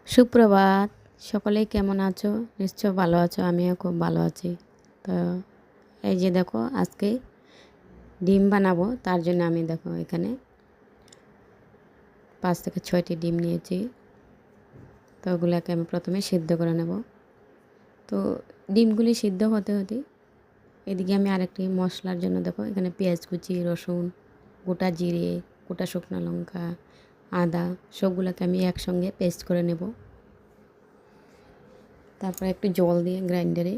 সুপ্রভাত। সকলেই কেমন আছো? নিশ্চয় ভালো আছো, আমিও খুব ভালো আছি। তো এই যে দেখো, আজকে ডিম বানাবো, তার জন্য আমি দেখো এখানে 5 থেকে 6টি ডিম নিয়েছি। তো ওগুলোকে আমি প্রথমে সিদ্ধ করে নেব। তো ডিমগুলি সিদ্ধ হতে হতে এদিকে আমি আরেকটি মশলার জন্য দেখো এখানে পেঁয়াজ কুচি, রসুন, গোটা জিরে, গোটা শুকনো লঙ্কা, আদা সবগুলোকে আমি একসঙ্গে পেস্ট করে নেব। তারপরে একটু জল দিয়ে গ্রাইন্ডারে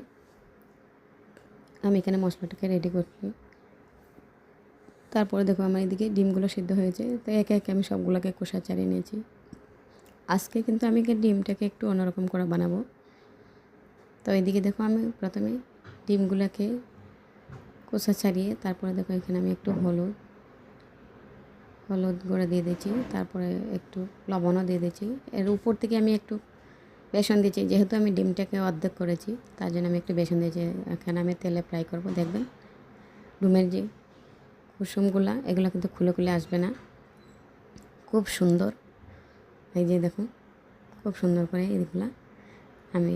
আমি এখানে মশলাটাকে রেডি করছি। তারপরে দেখো আমার এদিকে ডিমগুলো সিদ্ধ হয়েছে, তো একে একে আমি সবগুলোকে কষা চালিয়ে নিয়েছি। আজকে কিন্তু আমি ডিমটাকে একটু অন্যরকম করে বানাবো। তো এদিকে দেখো আমি প্রথমে ডিমগুলোকে কষা ছাড়িয়ে তারপরে দেখো এখানে আমি একটু হলুদ গুঁড়ো দিয়ে দিয়েছি, তারপরে একটু লবণও দিয়ে দিয়েছি। এর উপর থেকে আমি একটু বেসন দিয়েছি, যেহেতু আমি ডিমটাকে অর্ধেক করেছি তার জন্য আমি একটু বেসন দিয়েছি। এখানে আমি তেলে ফ্রাই করব। দেখবেন ডিমের যে কুসুমগুলা এগুলো কিন্তু খুলে খুলে আসবে না, খুব সুন্দর। এই যে দেখুন খুব সুন্দর করে এগুলা আমি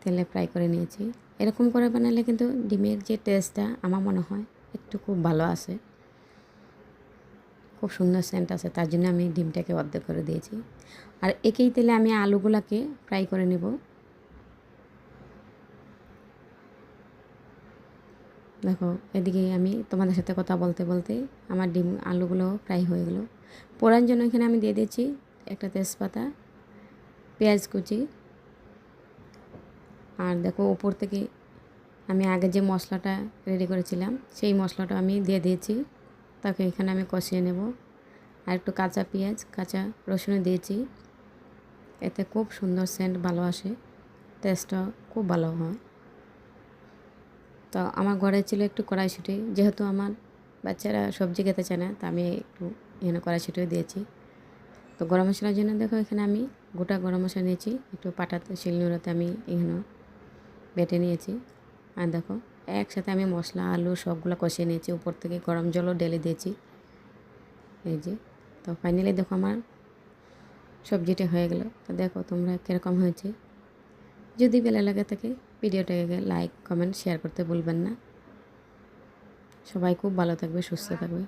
তেলে ফ্রাই করে নিয়েছি। এরকম করে বানালে কিন্তু ডিমের যে টেস্টটা আমার মনে হয় একটু খুব ভালো আসে, খুব সুন্দর সেন্ট আছে। তার জন্য আমি ডিমটাকে অর্ধেক করে দিয়েছি। আর একই তেলে আমি আলুগুলাকে ফ্রাই করে নেব। দেখো এদিকে আমি তোমাদের সাথে কথা বলতে বলতে আমার ডিম আলুগুলো ফ্রাই হয়ে গেল। পোড়ার জন্য এখানে আমি দিয়ে দিয়েছি একটা তেজপাতা, পেঁয়াজ কুচি, আর দেখো উপর থেকে আমি আগে যে মশলাটা রেডি করেছিলাম সেই মশলাটা আমি দিয়ে দিয়েছি। তাকে এখানে আমি কষিয়ে নেব। আর একটু কাঁচা পেঁয়াজ, কাঁচা রসুনও দিয়েছি, এতে খুব সুন্দর সেন্ট ভালো আসে, টেস্টটা খুব ভালো হয়। তো আমার ঘরে ছিল একটু কড়াইশুঁটি, যেহেতু আমার বাচ্চারা সবজি খেতে চায় না, তা আমি একটু এখানে কড়াইশুঁটিও দিয়েছি। তো গরম মশলার জন্য দেখো এখানে আমি গোটা গরম মশলা নিয়েছি, একটু পাটাতে শিলনোড়াতে আমি এখানে বেটে নিয়েছি। আর দেখো একসাথে আমি মশলা আলু সবগুলো কষিয়ে নিয়েছি, উপর থেকে গরম জলও ঢেলে দিয়েছি। এই যে তো ফাইনালি দেখো আমার সবজিটা হয়ে গেল। তো দেখো তোমরা কীরকম হয়েছে। যদি ভালো লাগে থাকে ভিডিওটাকে লাইক কমেন্ট শেয়ার করতে ভুলবেন না। সবাই খুব ভালো থাকবে, সুস্থ থাকবে।